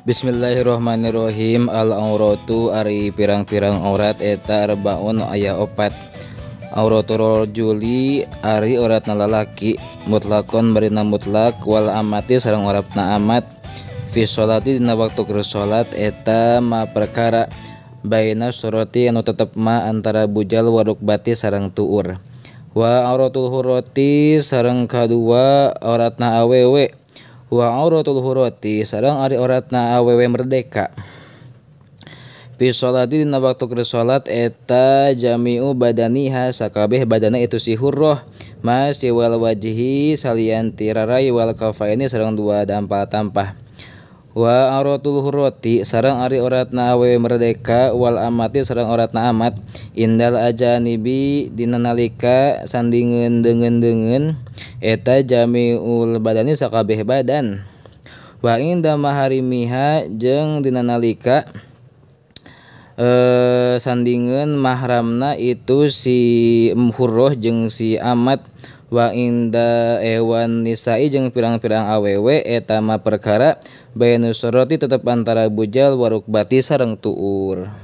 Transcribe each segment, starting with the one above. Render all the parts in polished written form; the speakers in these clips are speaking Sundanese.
Bismillahirrohmanirrohim. Al-auratu ari pirang-pirang aurat eta arbaun aya opat. Auratul rajuli ari auratna lalaki mutlakon barina mutlak wal amati sareng auratna amat fi sholati dina waktu keur salat eta ma perkara baina surati anu tetep ma antara bujal warukbati sareng tuur. Wa auratul hurrati sareng kadua auratna awewe. Wa auratul hurrati sareng ari auratna awewe merdeka. Fi sholati dina waktu keur salat eta jami'u badaniha sakabeh badana itu si hurroh mas wal wajhi salian tirarai wal kafaini sareng dua dampal tampah. Wa auratul hurrati sareng ari auratna awewe merdeka wal amati sareng auratna amat indal ajanibi dina nalika sandingeun deungeun eta jami'ul badani sakabeh badan. Wa inda maharimiha jeung dina nalika sandingeun mahramna itu si hurroh jeung si amat. Wa inda ewan nisai jeung pirang-pirang awewe eta mah perkara bainu surati tetep antara bujal warukbati sareng tuur.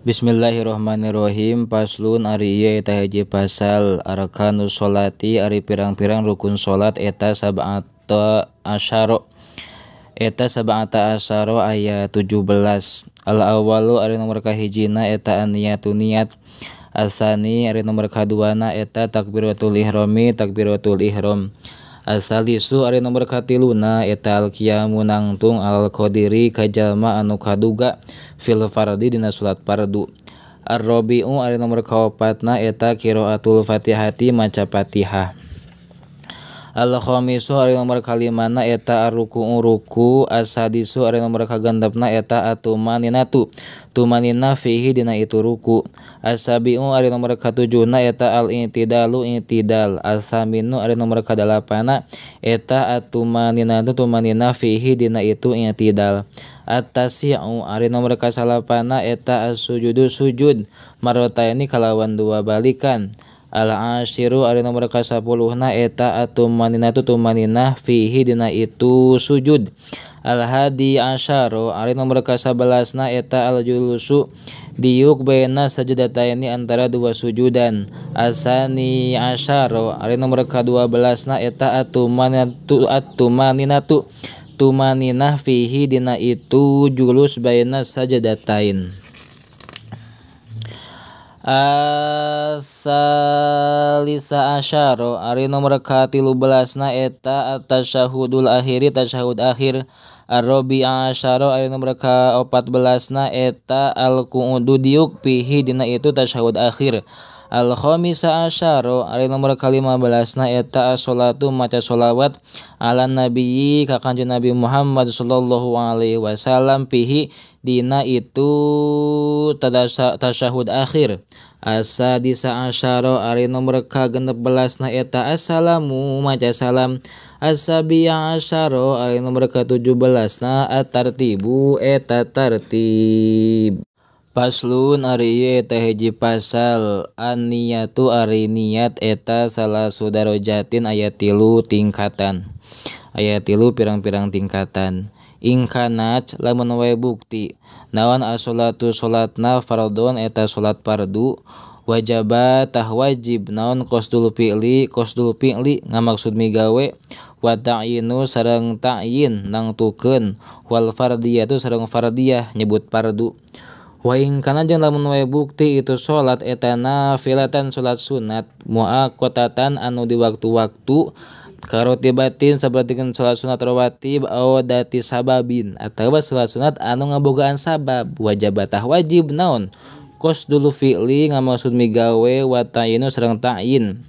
Bismillahirrohmanirrohim. Paslun ari ieu eta hiji pasal arkanus sholati ari pirang-pirang rukun salat eta sab'ata asyara. Eta sab'ata asyara aya 17. Al awalu ari nomor kahijina eta aniyatu niat. Asani ari nomor kaduana eta takbiratul ihrami takbiratul ihram. Asalisu ari nomor katiluna eta al-qiyamu nangtung al-qadiri kajalma anu kaduga fil fardi dina salat fardu. Ar-rabi'u ari nomor kaopatna eta qiraatul fatihati maca Fatihah. Al-khamisu ari nomor kalimana eta ar-ruku'u ruku. As-sadisu ari nomor kagendepna eta atumaninatu tumanina fihi dina itu ruku. As-sabi'u ari nomor katujuhna eta al-i'tidalu i'tidal. As-saminu ari nomor kadalapana eta atumaninatu tumanina fihi dina itu i'tidal. At-tasi'u ari nomor kasalapana eta as-sujudu sujud marrataini kalawan dua balikan. Al-asyiru ari nomor kasapuluhna eta atumaninatu tumaninah fihi dina itu sujud. Al-hadi asyara ari nomor kasabelasna eta al-julusu diuk baina sajdataini antara dua sujudan. Asani asyara ari nomor ka-12na eta atumaninatu tumaninah fihi dina itu julus baina sajdatain. As-salisa asyara ari nomor ka-13na eta at-tasyahudul akhiri tasyahud akhir. Ar-rabi'a asyara ari nomor ka-14na eta al-qu'udu diuk fihi dina itu tasyahud akhir. Al-khamisa asyara ari nomor ka-15na eta as-sholatu maca sholawat ala nabiyyi ka Kanjeng Nabi Muhammad sallallahu alaihi wasallam fihi dina itu tasyahud akhir. As-sadisa asyara ari nomor ka-16na eta assalamu maca salam. As-sabi'a asyara ari nomor ka-17na at-tartibu eta tartib. Paslun ari ieu eta hiji pasal an-niyatu ari niat eta salasu darajatin aya 3 tingkatan. Aya 3 pirang-pirang tingkatan. Ingkanat lamun wae bukti naon as-sholatu sholatna fardhon eta sholat fardu. Wajaba tah wajib naon qasdul fi'li ngamaksud migawe. Wa ta'yinu sareng ta'yin nangtukeun. Wal fardiyatu sareng fardiyah nyebut fardu. Wa ingkana jeung lamun wae bukti itu sholat eta nafilatan sholat sunat muaqqatatan anu di waktu-waktu karotibatin sapertikeun sholat sunat rawatib aw dati sababin atawa sholat sunat anu ngabogaan sabab. Wajabatah wajib naon qasdul fi'li ngamaksud migawe wa ta'yinu sareng ta'yin.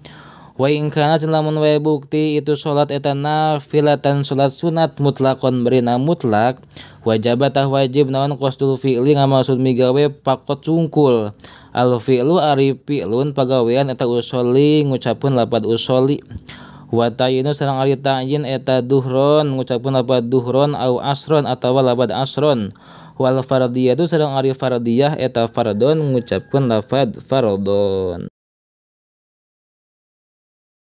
Wa ingkana jeung lamun wae bukti itu sholat eta nafilatan sholat sunat mutlaqon berina mutlak. Wajabatah wajib naon qasdul fi'li ngamaksud migawe pakot cungkul. Al fi'lu ari fi'lun pagawean eta usolli ngucapkeun lapad usolli. Wa ta'yinu sareng ari ta'yin eta duhron ngucapkeun lapad duhron au asron atawa lapad asron. Wal fardiyatu sareng ari fardiyah eta fardon ngucapkeun lapad fardon.